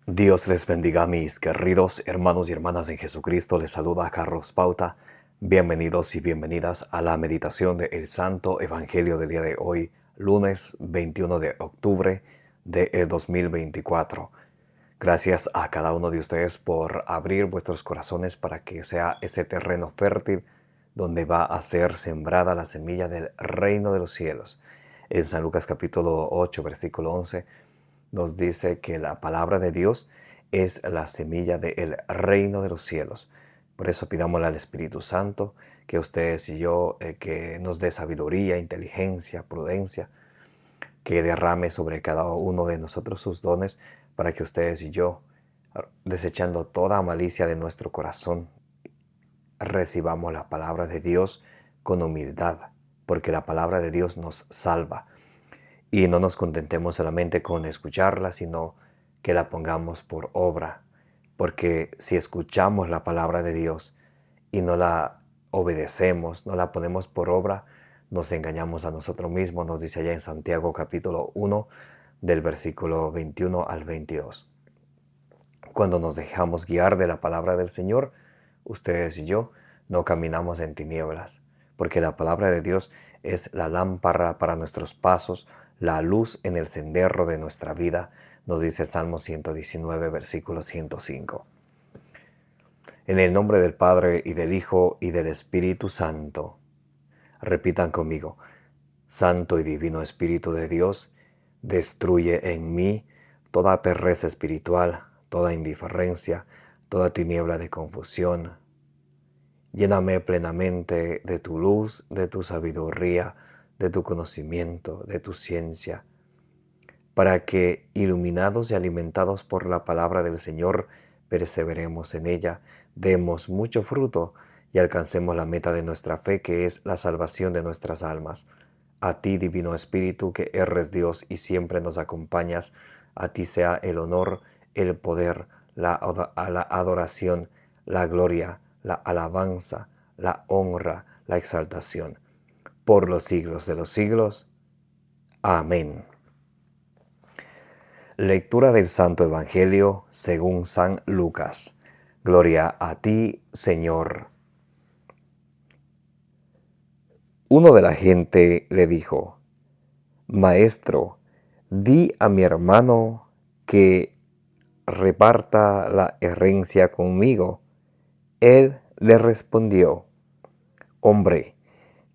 Dios les bendiga, mis queridos hermanos y hermanas en Jesucristo. Les saluda Carlos Pauta. Bienvenidos y bienvenidas a la meditación del Santo Evangelio del día de hoy, lunes 21 de octubre de 2024. Gracias a cada uno de ustedes por abrir vuestros corazones para que sea ese terreno fértil donde va a ser sembrada la semilla del reino de los cielos. En San Lucas capítulo 8, versículo 11, nos dice que la palabra de Dios es la semilla del reino de los cielos. Por eso pidámosle al Espíritu Santo que ustedes y yo, que nos dé sabiduría, inteligencia, prudencia, que derrame sobre cada uno de nosotros sus dones para que ustedes y yo, desechando toda malicia de nuestro corazón, recibamos la palabra de Dios con humildad, porque la palabra de Dios nos salva. Y no nos contentemos solamente con escucharla, sino que la pongamos por obra. Porque si escuchamos la palabra de Dios y no la obedecemos, no la ponemos por obra, nos engañamos a nosotros mismos, nos dice allá en Santiago capítulo 1, del versículo 21 al 22. Cuando nos dejamos guiar de la palabra del Señor, ustedes y yo no caminamos en tinieblas, porque la palabra de Dios es la lámpara para nuestros pasos, la luz en el sendero de nuestra vida, nos dice el Salmo 119, versículo 105. En el nombre del Padre, y del Hijo, y del Espíritu Santo. Repitan conmigo: Santo y Divino Espíritu de Dios, destruye en mí toda pereza espiritual, toda indiferencia, toda tiniebla de confusión. Lléname plenamente de tu luz, de tu sabiduría, de tu conocimiento, de tu ciencia, para que, iluminados y alimentados por la palabra del Señor, perseveremos en ella, demos mucho fruto y alcancemos la meta de nuestra fe, que es la salvación de nuestras almas. A ti, Divino Espíritu, que eres Dios y siempre nos acompañas, a ti sea el honor, el poder, la adoración, la gloria, la alabanza, la honra, la exaltación, por los siglos de los siglos. Amén. Lectura del Santo Evangelio según San Lucas. Gloria a ti, Señor. Uno de la gente le dijo: Maestro, di a mi hermano que reparta la herencia conmigo. Él le respondió: Hombre,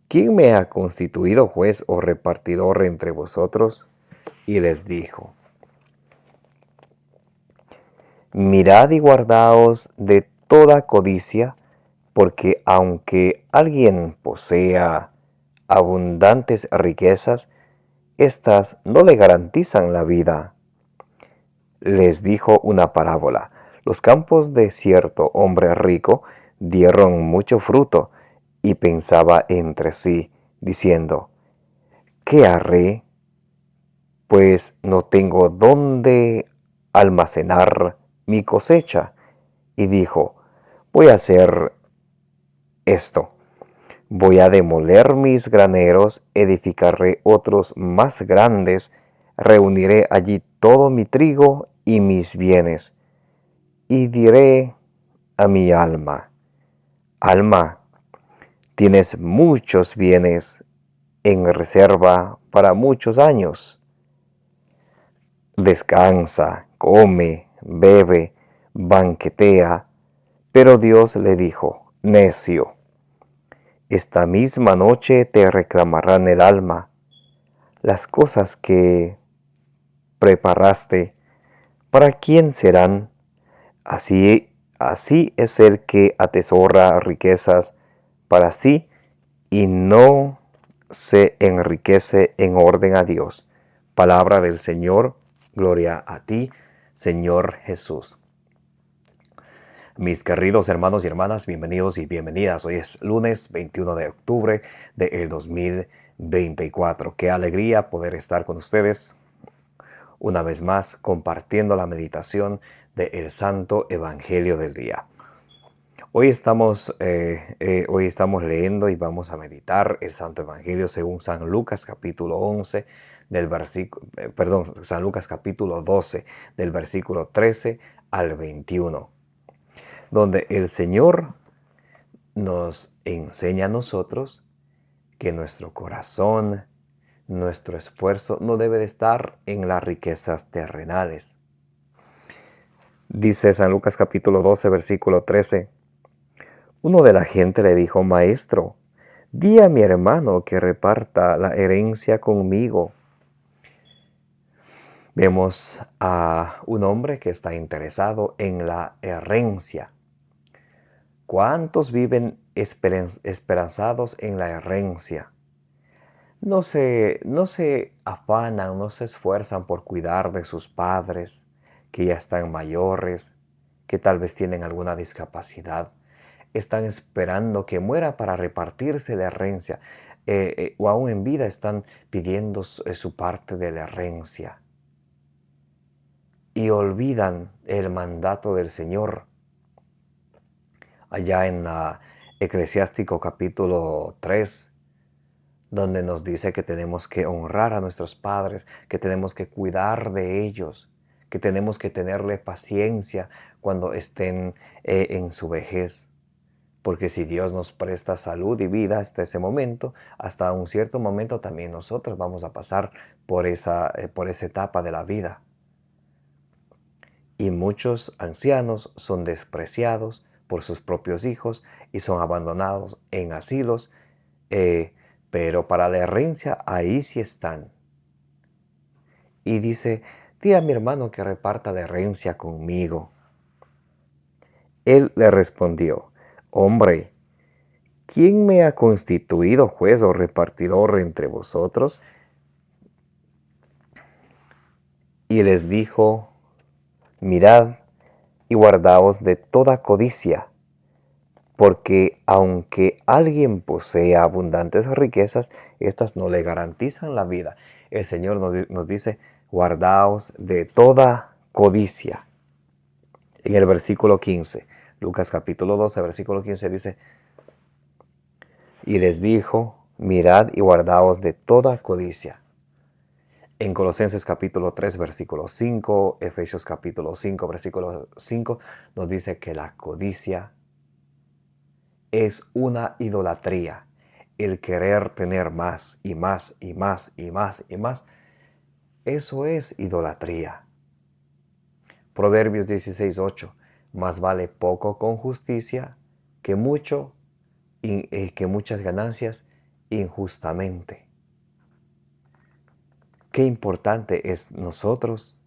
¿quién me ha constituido juez o repartidor entre vosotros? Y les dijo: Mirad y guardaos de toda codicia, porque aunque alguien posea abundantes riquezas, éstas no le garantizan la vida. Les dijo una parábola: los campos de cierto hombre rico dieron mucho fruto, y pensaba entre sí, diciendo: ¿Qué haré? Pues no tengo dónde almacenar mi cosecha. Y dijo: voy a hacer esto. Voy a demoler mis graneros, edificaré otros más grandes, reuniré allí todo mi trigo y mis bienes. Y diré a mi alma: Alma, tienes muchos bienes en reserva para muchos años. Descansa, come, bebe, banquetea. Pero Dios le dijo: Necio, esta misma noche te reclamarán el alma. Las cosas que preparaste, ¿para quién serán? Así es el que atesora riquezas para sí y no se enriquece en orden a Dios. Palabra del Señor. Gloria a ti, Señor Jesús. Mis queridos hermanos y hermanas, bienvenidos y bienvenidas. Hoy es lunes 21 de octubre del 2024. Qué alegría poder estar con ustedes una vez más compartiendo la meditación del Santo Evangelio del día. Hoy estamos leyendo y vamos a meditar el Santo Evangelio según San Lucas capítulo 11 San Lucas capítulo 12, del versículo 13 al 21, donde el Señor nos enseña a nosotros que nuestro corazón, nuestro esfuerzo no debe de estar en las riquezas terrenales. Dice San Lucas capítulo 12, versículo 13. Uno de la gente le dijo: Maestro, di a mi hermano que reparta la herencia conmigo. Vemos a un hombre que está interesado en la herencia. ¿Cuántos viven esperanzados en la herencia? No se afanan, no se esfuerzan por cuidar de sus padres, que ya están mayores, que tal vez tienen alguna discapacidad. Están esperando que muera para repartirse la herencia, o aún en vida están pidiendo su parte de la herencia. Y olvidan el mandato del Señor. Allá en Eclesiástico capítulo 3, donde nos dice que tenemos que honrar a nuestros padres, que tenemos que cuidar de ellos, que tenemos que tenerle paciencia cuando estén en su vejez. Porque si Dios nos presta salud y vida hasta ese momento, hasta un cierto momento también nosotros vamos a pasar por esa etapa de la vida. Y muchos ancianos son despreciados por sus propios hijos y son abandonados en asilos, pero para la herencia ahí sí están. Y dice: di a mi hermano que reparta la herencia conmigo. Él le respondió: hombre, ¿quién me ha constituido juez o repartidor entre vosotros? Y les dijo: mirad y guardaos de toda codicia, porque aunque alguien posea abundantes riquezas, estas no le garantizan la vida. El Señor nos dice: guardaos de toda codicia. En el versículo 15, Lucas capítulo 12, versículo 15 dice: y les dijo: mirad y guardaos de toda codicia. En Colosenses capítulo 3, versículo 5, Efesios capítulo 5, versículo 5, nos dice que la codicia es una idolatría. El querer tener más y más y más y más y más, eso es idolatría. Proverbios 16, 8, más vale poco con justicia que muchas ganancias injustamente. Qué importante es nosotros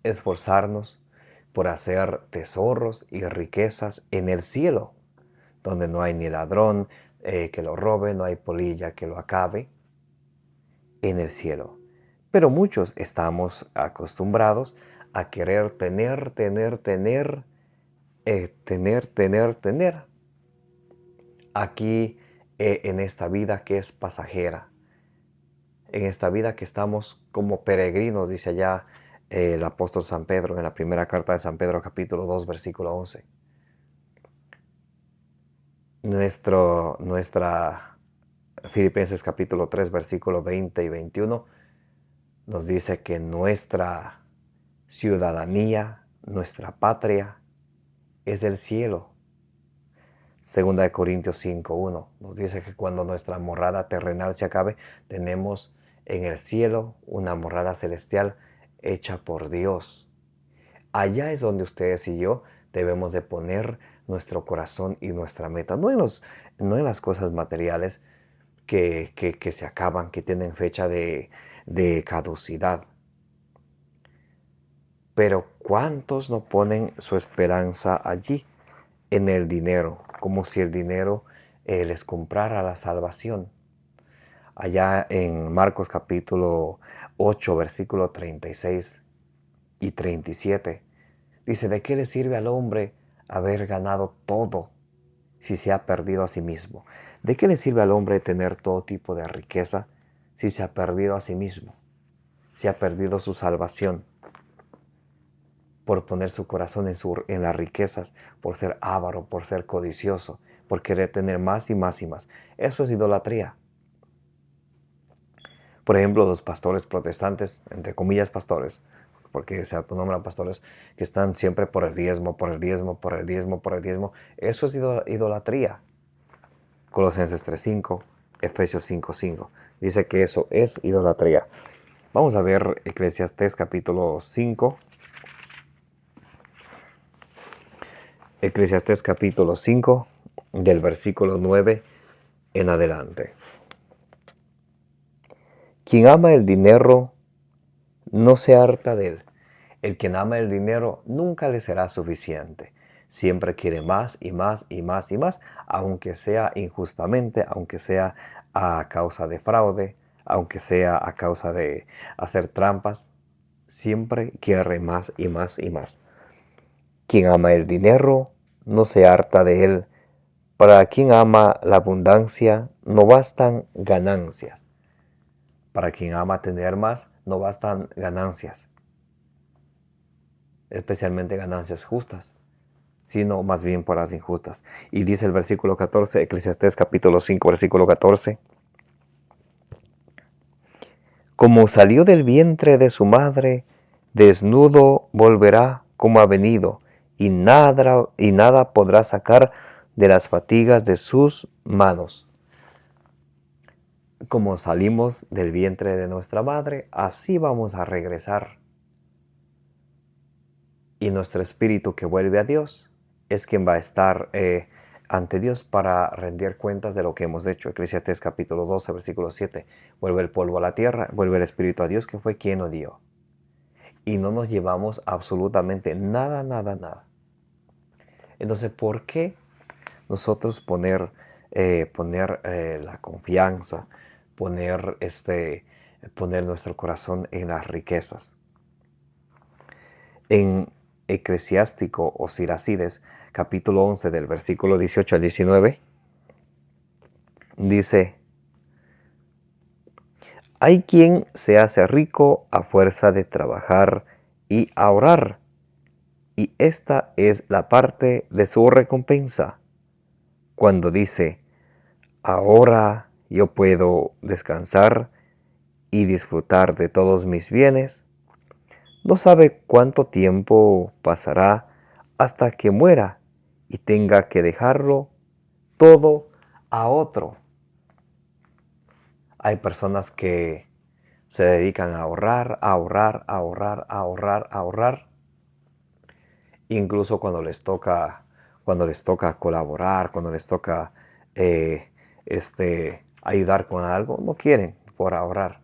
esforzarnos por hacer tesoros y riquezas en el cielo, donde no hay ni ladrón que lo robe, no hay polilla que lo acabe, en el cielo. Pero muchos estamos acostumbrados a querer tener. Aquí en esta vida que es pasajera, en esta vida que estamos como peregrinos, dice allá el apóstol San Pedro en la primera carta de San Pedro capítulo 2 versículo 11. Nuestra Filipenses capítulo 3 versículo 20 y 21 nos dice que nuestra ciudadanía, nuestra patria es del cielo. Segunda de Corintios 5:1 nos dice que cuando nuestra morada terrenal se acabe, tenemos en el cielo una morada celestial hecha por Dios. Allá es donde ustedes y yo debemos de poner nuestro corazón y nuestra meta, no en las cosas materiales que se acaban, que tienen fecha de caducidad. Pero ¿cuántos no ponen su esperanza allí, en el dinero, como si el dinero les comprara la salvación? Allá en Marcos capítulo 8, versículo 36 y 37, dice: ¿de qué le sirve al hombre haber ganado todo si se ha perdido a sí mismo? ¿De qué le sirve al hombre tener todo tipo de riqueza si se ha perdido a sí mismo? Si ha perdido su salvación por poner su corazón en las riquezas, por ser avaro, por ser codicioso, por querer tener más y más y más. Eso es idolatría. Por ejemplo, los pastores protestantes, entre comillas pastores, porque se autonombran pastores, que están siempre por el diezmo, por el diezmo, por el diezmo, por el diezmo. Eso es idolatría. Colosenses 3:5, Efesios 5:5. Dice que eso es idolatría. Vamos a ver Eclesiastés capítulo 5. Eclesiastés capítulo 5, del versículo 9 en adelante. Quien ama el dinero no se harta de él. El que ama el dinero nunca le será suficiente. Siempre quiere más y más y más y más, aunque sea injustamente, aunque sea a causa de fraude, aunque sea a causa de hacer trampas. Siempre quiere más y más y más. Quien ama el dinero no se harta de él. Para quien ama la abundancia no bastan ganancias. Para quien ama tener más no bastan ganancias, especialmente ganancias justas, sino más bien por las injustas. Y dice el versículo 14, Eclesiastés capítulo 5, versículo 14. Como salió del vientre de su madre, desnudo volverá como ha venido, y nada podrá sacar de las fatigas de sus manos. Como salimos del vientre de nuestra madre, así vamos a regresar. Y nuestro espíritu que vuelve a Dios es quien va a estar ante Dios para rendir cuentas de lo que hemos hecho. Eclesiastés capítulo 12, versículo 7. Vuelve el polvo a la tierra, vuelve el espíritu a Dios, que fue quien lo dio. Y no nos llevamos absolutamente nada, nada, nada. Entonces, ¿por qué nosotros poner la confianza, poner nuestro corazón en las riquezas? En Eclesiástico o Siracides, capítulo 11, del versículo 18 al 19, dice: hay quien se hace rico a fuerza de trabajar y ahorrar, y esta es la parte de su recompensa. Cuando dice: ahora yo puedo descansar y disfrutar de todos mis bienes, no sabe cuánto tiempo pasará hasta que muera y tenga que dejarlo todo a otro. Hay personas que se dedican a ahorrar, a ahorrar, a ahorrar, a ahorrar, a ahorrar. Incluso cuando les toca colaborar, cuando les toca ayudar con algo, no quieren por ahorrar.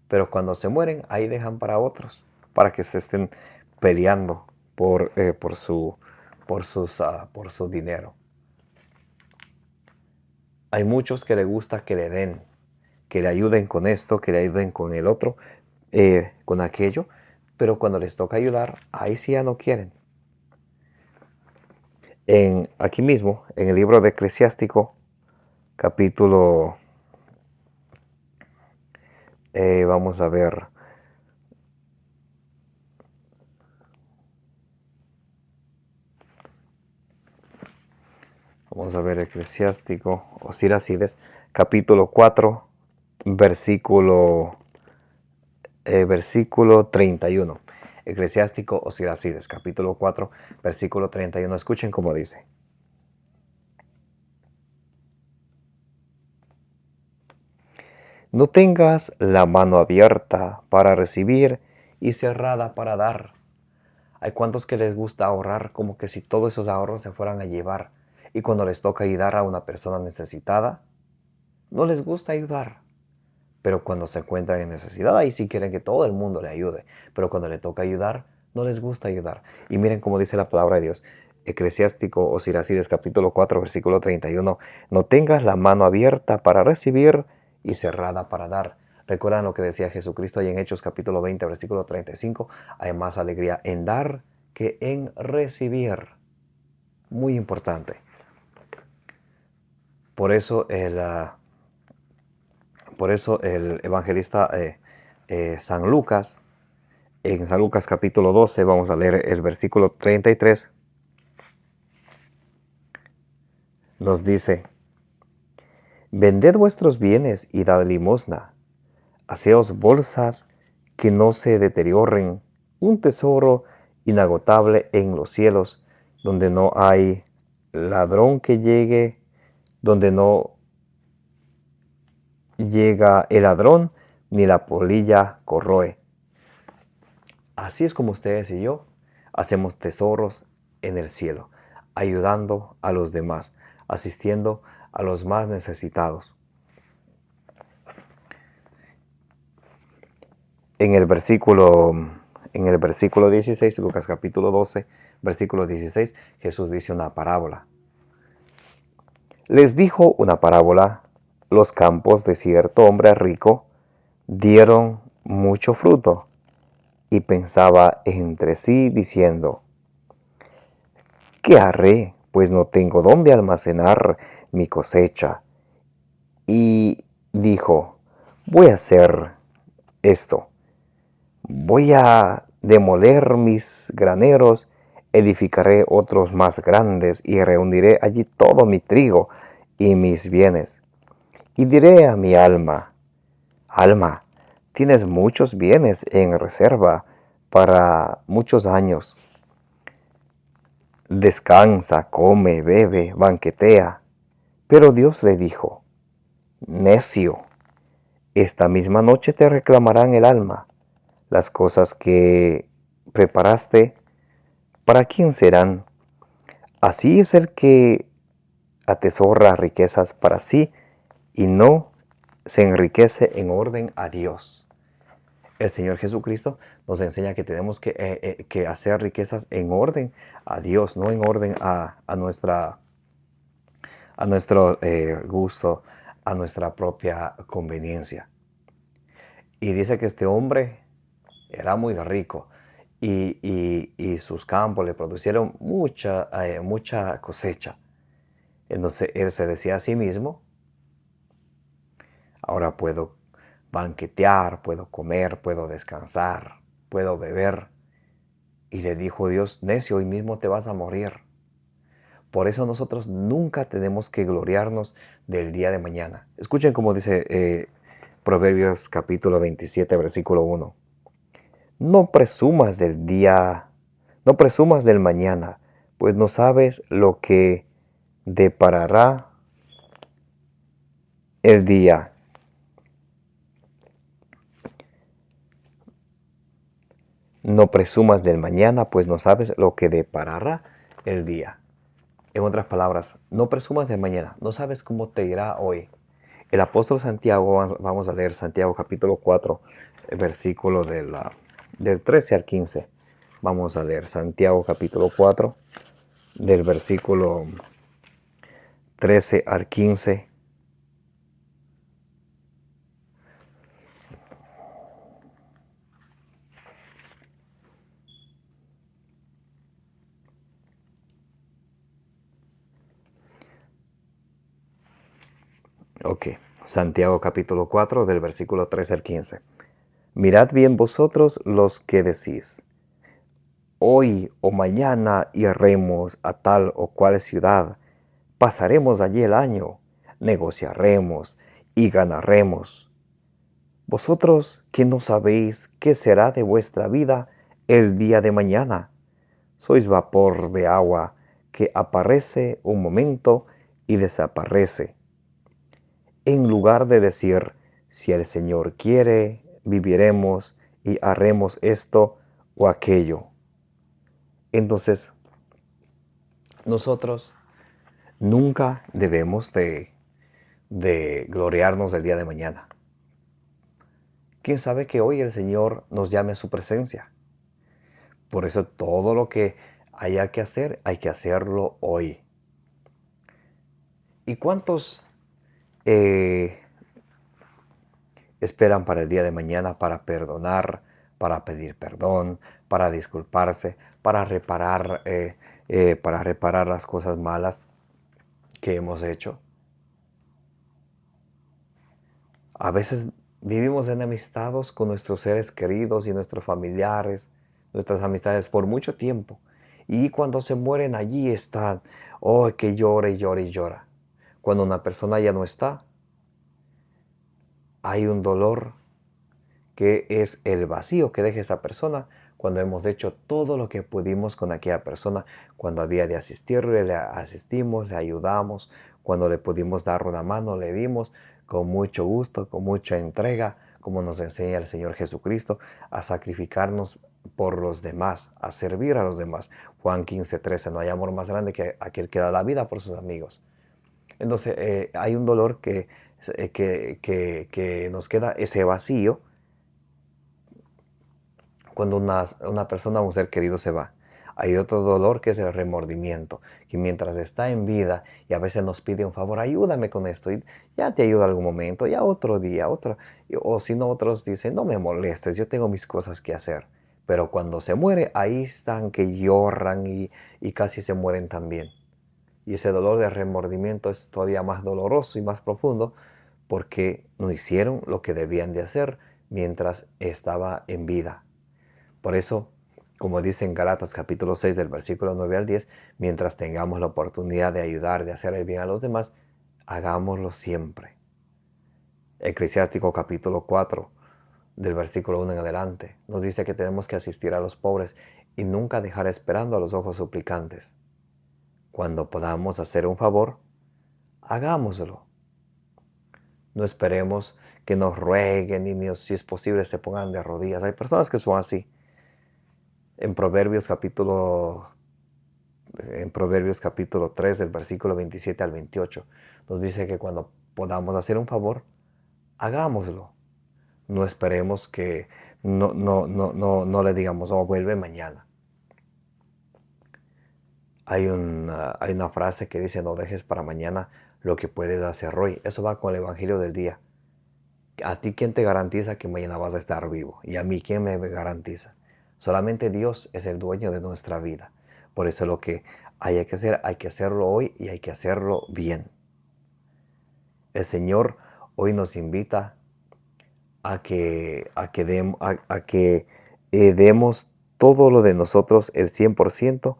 Pero cuando se mueren, ahí dejan para otros, para que se estén peleando por su dinero. Hay muchos que les gusta que le den, que le ayuden con esto, que le ayuden con el otro, con aquello, pero cuando les toca ayudar, ahí sí ya no quieren. Aquí mismo, en el libro de Eclesiástico, capítulo, vamos a ver, Eclesiástico o Siracides, capítulo 4, versículo 31. Eclesiástico o Siracides, capítulo 4, versículo 31. Escuchen cómo dice: no tengas la mano abierta para recibir y cerrada para dar. Hay cuantos que les gusta ahorrar como que si todos esos ahorros se fueran a llevar. Y cuando les toca ayudar a una persona necesitada, no les gusta ayudar. Pero cuando se encuentran en necesidad, ahí sí quieren que todo el mundo le ayude. Pero cuando le toca ayudar, no les gusta ayudar. Y miren cómo dice la palabra de Dios. Eclesiástico o Siracides capítulo 4, versículo 31. No tengas la mano abierta para recibir y cerrada para dar. ¿Recuerdan lo que decía Jesucristo ahí en Hechos capítulo 20, versículo 35? Hay más alegría en dar que en recibir. Muy importante. Por eso el evangelista San Lucas, en San Lucas capítulo 12, vamos a leer el versículo 33, nos dice: vended vuestros bienes y dad limosna. Haceos bolsas que no se deterioren, un tesoro inagotable en los cielos, donde no hay ladrón que llegue, donde no llega el ladrón, ni la polilla corroe. Así es como ustedes y yo hacemos tesoros en el cielo, ayudando a los demás, asistiendo a los más necesitados. En el versículo 16, Lucas capítulo 12, versículo 16, Jesús dice una parábola. Les dijo una parábola: los campos de cierto hombre rico dieron mucho fruto, y pensaba entre sí diciendo: ¿qué haré? Pues no tengo dónde almacenar mi cosecha. Y dijo: voy a hacer esto. Voy a demoler mis graneros, edificaré otros más grandes y reuniré allí todo mi trigo y mis bienes. Y diré a mi alma: alma, tienes muchos bienes en reserva para muchos años. Descansa, come, bebe, banquetea. Pero Dios le dijo: necio, esta misma noche te reclamarán el alma. Las cosas que preparaste, ¿para quién serán? Así es el que atesora riquezas para sí y no se enriquece en orden a Dios. El Señor Jesucristo nos enseña que tenemos que hacer riquezas en orden a Dios, no en orden a nuestro gusto, a nuestra propia conveniencia. Y dice que este hombre era muy rico y sus campos le producieron mucha cosecha. Entonces él se decía a sí mismo: ahora puedo banquetear, puedo comer, puedo descansar, puedo beber. Y le dijo Dios: necio, hoy mismo te vas a morir. Por eso nosotros nunca tenemos que gloriarnos del día de mañana. Escuchen cómo dice Proverbios capítulo 27, versículo 1. No presumas del día, no presumas del mañana, pues no sabes lo que deparará el día. No presumas del mañana, pues no sabes lo que deparará el día. En otras palabras, no presumas del mañana, no sabes cómo te irá hoy. El apóstol Santiago, vamos a leer Santiago capítulo 4, versículo del 13 al 15. Vamos a leer Santiago capítulo 4, del versículo 13 al 15. Ok, Santiago capítulo 4 del versículo 13 al 15. Mirad bien vosotros los que decís: hoy o mañana iremos a tal o cual ciudad, pasaremos allí el año, negociaremos y ganaremos. Vosotros que no sabéis qué será de vuestra vida el día de mañana, sois vapor de agua que aparece un momento y desaparece. En lugar de decir: si el Señor quiere, viviremos y haremos esto o aquello. Entonces, nosotros nunca debemos de gloriarnos del día de mañana. ¿Quién sabe que hoy el Señor nos llame a su presencia? Por eso todo lo que haya que hacer, hay que hacerlo hoy. ¿Y cuántos esperan para el día de mañana para perdonar, para pedir perdón, para disculparse, para reparar las cosas malas que hemos hecho? A veces vivimos enemistados con nuestros seres queridos y nuestros familiares, nuestras amistades por mucho tiempo. Y cuando se mueren, allí están, oh, que llora y llora y llora. Cuando una persona ya no está, hay un dolor que es el vacío que deja esa persona cuando hemos hecho todo lo que pudimos con aquella persona. Cuando había de asistirle, le asistimos, le ayudamos. Cuando le pudimos dar una mano, le dimos con mucho gusto, con mucha entrega, como nos enseña el Señor Jesucristo, a sacrificarnos por los demás, a servir a los demás. Juan 15:13, no hay amor más grande que aquel que da la vida por sus amigos. Entonces hay un dolor que nos queda ese vacío cuando una persona, un ser querido se va. Hay otro dolor que es el remordimiento, que mientras está en vida y a veces nos pide un favor, ayúdame con esto, y ya te ayuda algún momento, ya otro día, o si no, otros dicen, no me molestes, yo tengo mis cosas que hacer. Pero cuando se muere, ahí están que lloran y casi se mueren también. Y ese dolor de remordimiento es todavía más doloroso y más profundo porque no hicieron lo que debían de hacer mientras estaba en vida. Por eso, como dice en Gálatas capítulo 6 del versículo 9 al 10, mientras tengamos la oportunidad de ayudar, de hacer el bien a los demás, hagámoslo siempre. Eclesiástico capítulo 4 del versículo 1 en adelante nos dice que tenemos que asistir a los pobres y nunca dejar esperando a los ojos suplicantes. Cuando podamos hacer un favor, hagámoslo. No esperemos que nos rueguen y si es posible se pongan de rodillas. Hay personas que son así. En Proverbios capítulo 3, del versículo 27 al 28, nos dice que cuando podamos hacer un favor, hagámoslo. No esperemos que no le digamos, oh, vuelve mañana. Hay una frase que dice, no dejes para mañana lo que puedes hacer hoy. Eso va con el evangelio del día. ¿A ti quién te garantiza que mañana vas a estar vivo? ¿Y a mí quién me garantiza? Solamente Dios es el dueño de nuestra vida. Por eso lo que hay que hacer, hay que hacerlo hoy y hay que hacerlo bien. El Señor hoy nos invita a que demos todo lo de nosotros, el 100%,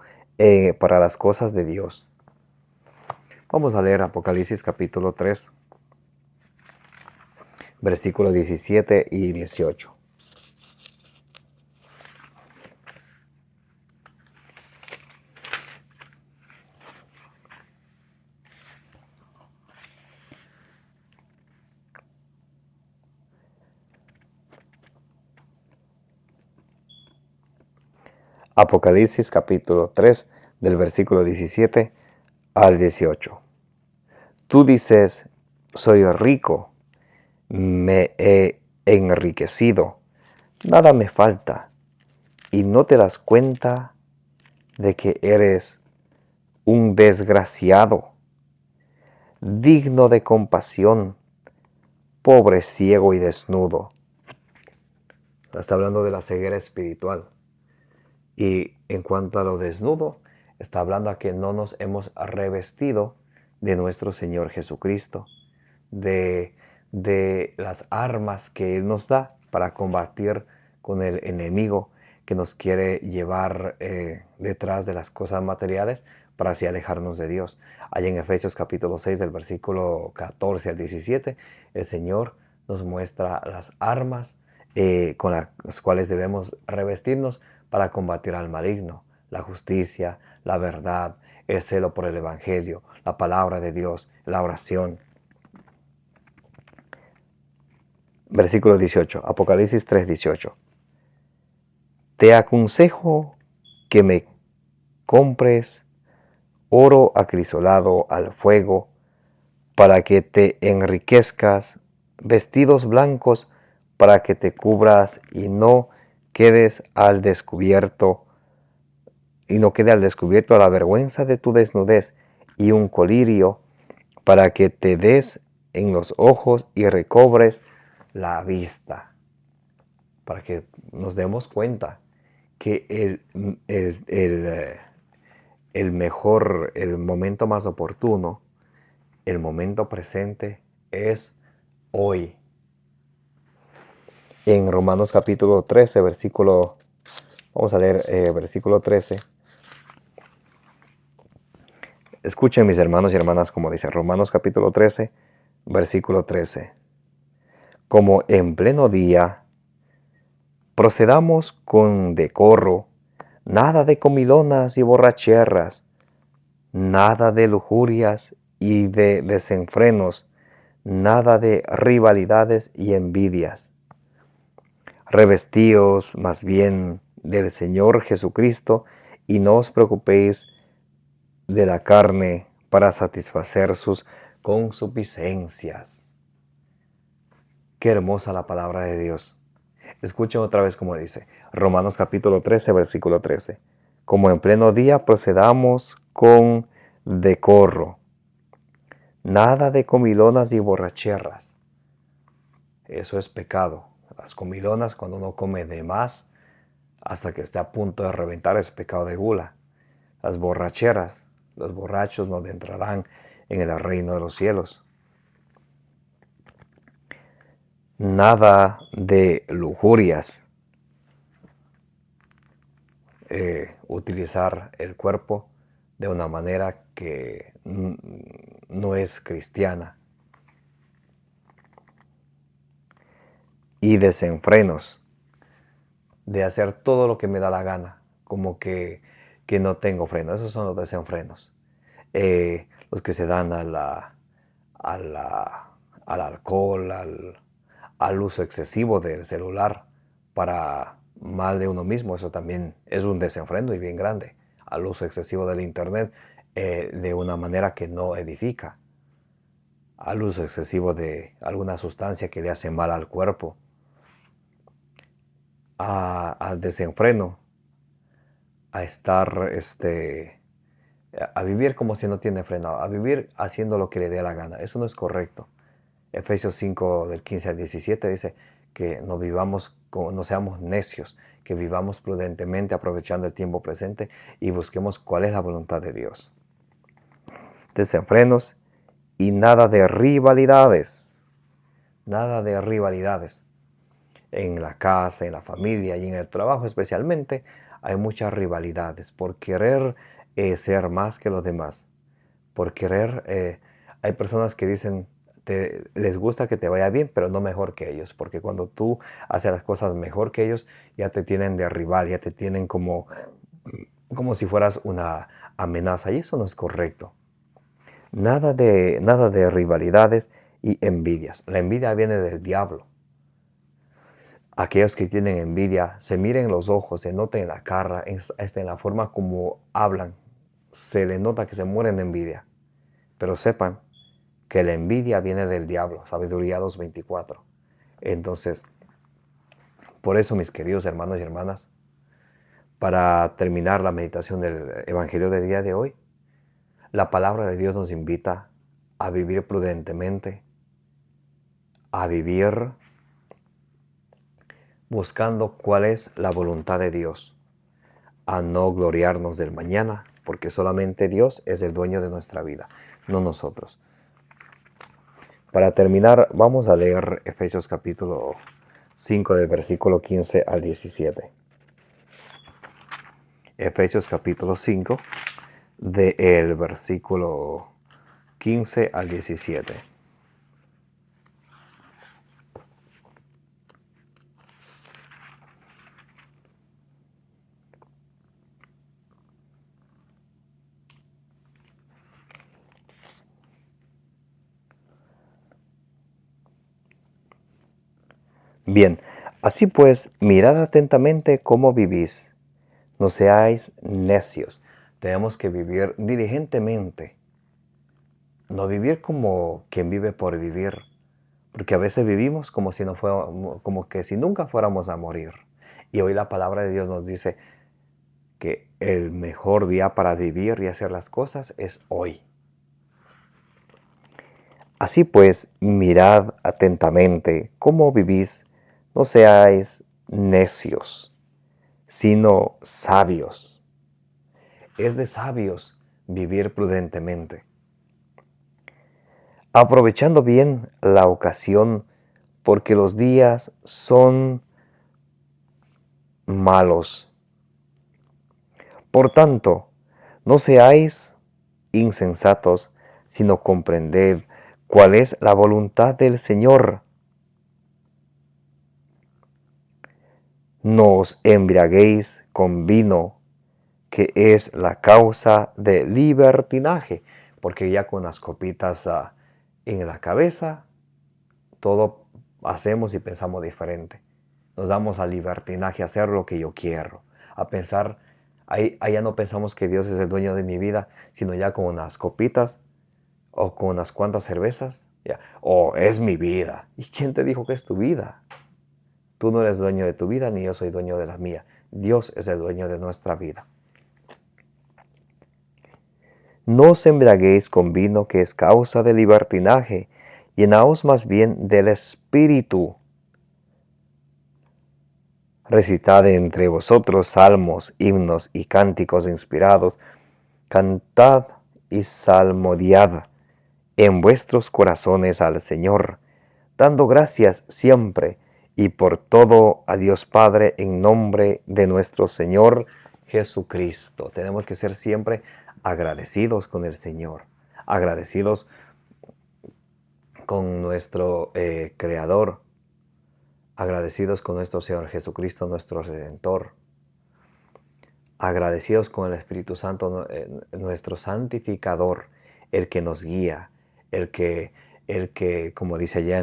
para las cosas de Dios. Vamos a leer Apocalipsis capítulo 3, versículos 17 y 18. Apocalipsis capítulo 3 del versículo 17 al 18. Tú dices, soy rico, me he enriquecido, nada me falta, y no te das cuenta de que eres un desgraciado, digno de compasión, pobre, ciego y desnudo. Está hablando de la ceguera espiritual. Y en cuanto a lo desnudo, está hablando a que no nos hemos revestido de nuestro Señor Jesucristo, de las armas que Él nos da para combatir con el enemigo que nos quiere llevar detrás de las cosas materiales para así alejarnos de Dios. Allá en Efesios capítulo 6 del versículo 14 al 17, el Señor nos muestra las armas con las cuales debemos revestirnos para combatir al maligno: la justicia, la verdad, el celo por el evangelio, la palabra de Dios, la oración. Versículo 18, Apocalipsis 3:18. Te aconsejo que me compres oro acrisolado al fuego para que te enriquezcas, vestidos blancos para que te cubras y no quedes al descubierto, y no quede al descubierto la vergüenza de tu desnudez, y un colirio para que te des en los ojos y recobres la vista. Para que nos demos cuenta que el momento más oportuno, el momento presente es hoy. En Romanos capítulo 13, vamos a leer versículo 13. Escuchen, mis hermanos y hermanas, como dice Romanos capítulo 13, versículo 13. Como en pleno día procedamos con decoro, nada de comilonas y borracheras, nada de lujurias y de desenfrenos, nada de rivalidades y envidias. Revestíos más bien del Señor Jesucristo y no os preocupéis de la carne para satisfacer sus consuficiencias. Qué hermosa la palabra de Dios. Escuchen otra vez como dice Romanos capítulo 13, versículo 13. Como en pleno día procedamos con decoro, nada de comilonas y borracheras. Eso es pecado. Las comilonas, cuando uno come de más hasta que esté a punto de reventar, es pecado de gula. Las borracheras, los borrachos no entrarán en el reino de los cielos. Nada de lujurias. Utilizar el cuerpo de una manera que no es cristiana. Y desenfrenos, de hacer todo lo que me da la gana, como que no tengo freno. Esos son los desenfrenos. Los que se dan al alcohol, al uso excesivo del celular para mal de uno mismo. Eso también es un desenfreno y bien grande. Al uso excesivo del internet de una manera que no edifica. Al uso excesivo de alguna sustancia que le hace mal al cuerpo. Al desenfreno, a estar a vivir como si no tiene freno, a vivir haciendo lo que le dé la gana. Eso no es correcto. Efesios 5 del 15 al 17 dice que no seamos necios, que vivamos prudentemente aprovechando el tiempo presente y busquemos cuál es la voluntad de Dios. Desenfrenos y nada de rivalidades. Nada de rivalidades. En la casa, en la familia y en el trabajo especialmente, hay muchas rivalidades por querer ser más que los demás. Por querer, hay personas que dicen, les gusta que te vaya bien, pero no mejor que ellos. Porque cuando tú haces las cosas mejor que ellos, ya te tienen de rival, ya te tienen como si fueras una amenaza. Y eso no es correcto. Nada de rivalidades y envidias. La envidia viene del diablo. Aquellos que tienen envidia, se miren en los ojos, se nota en la cara, en la forma como hablan, se les nota que se mueren de envidia. Pero sepan que la envidia viene del diablo, Sabiduría 2:24. Entonces, por eso, mis queridos hermanos y hermanas, para terminar la meditación del Evangelio del día de hoy, la palabra de Dios nos invita a vivir prudentemente, a vivir buscando cuál es la voluntad de Dios, a no gloriarnos del mañana, porque solamente Dios es el dueño de nuestra vida, no nosotros. Para terminar, vamos a leer Efesios capítulo 5 del versículo 15 al 17. Efesios capítulo 5 del versículo 15 al 17. Bien, así pues, mirad atentamente cómo vivís. No seáis necios. Tenemos que vivir diligentemente. No vivir como quien vive por vivir. Porque a veces vivimos como que si nunca fuéramos a morir. Y hoy la palabra de Dios nos dice que el mejor día para vivir y hacer las cosas es hoy. Así pues, mirad atentamente cómo vivís. No seáis necios, sino sabios. Es de sabios vivir prudentemente, aprovechando bien la ocasión, porque los días son malos. Por tanto, no seáis insensatos, sino comprended cuál es la voluntad del Señor. no os embriaguéis con vino, que es la causa de libertinaje, porque ya con las copitas en la cabeza, todo hacemos y pensamos diferente. Nos damos al libertinaje, a hacer lo que yo quiero, a pensar, ahí ya no pensamos que Dios es el dueño de mi vida, sino ya con unas copitas o con unas cuantas cervezas, ya, o es mi vida. ¿Y quién te dijo que es tu vida? Tú no eres dueño de tu vida, ni yo soy dueño de la mía. Dios es el dueño de nuestra vida. No os embriaguéis con vino, que es causa de libertinaje, llenaos más bien del Espíritu. Recitad entre vosotros salmos, himnos y cánticos inspirados. Cantad y salmodiad en vuestros corazones al Señor, dando gracias siempre y por todo a Dios Padre en nombre de nuestro Señor Jesucristo. Tenemos que ser siempre agradecidos con el Señor, agradecidos con nuestro Creador, agradecidos con nuestro Señor Jesucristo, nuestro Redentor, agradecidos con el Espíritu Santo, nuestro santificador, el que nos guía, el que como dice allá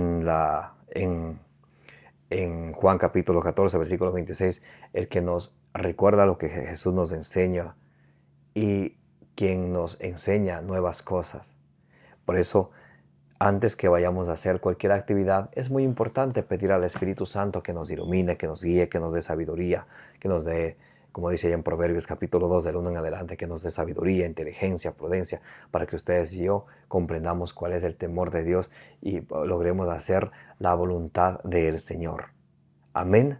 en Juan capítulo 14, versículo 26, el que nos recuerda lo que Jesús nos enseña y quien nos enseña nuevas cosas. Por eso, antes que vayamos a hacer cualquier actividad, es muy importante pedir al Espíritu Santo que nos ilumine, que nos guíe, que nos dé sabiduría, que nos dé, como dice allá en Proverbios capítulo 2, del 1 en adelante, que nos dé sabiduría, inteligencia, prudencia, para que ustedes y yo comprendamos cuál es el temor de Dios y logremos hacer la voluntad del Señor. Amén.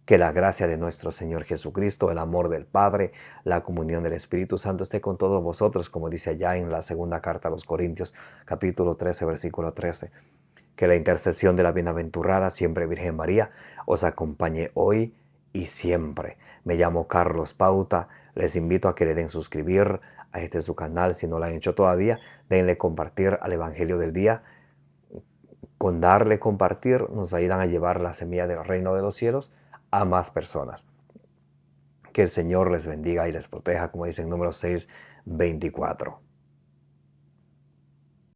Que la gracia de nuestro Señor Jesucristo, el amor del Padre, la comunión del Espíritu Santo esté con todos vosotros, como dice allá en la segunda carta a los Corintios, capítulo 13, versículo 13. Que la intercesión de la bienaventurada siempre Virgen María os acompañe hoy y siempre. Me llamo Carlos Pauta. Les invito a que le den suscribir a este su canal. Si no lo han hecho todavía, denle compartir al Evangelio del día. Con darle compartir nos ayudan a llevar la semilla del reino de los cielos a más personas. Que el Señor les bendiga y les proteja, como dice en Números 6, 24.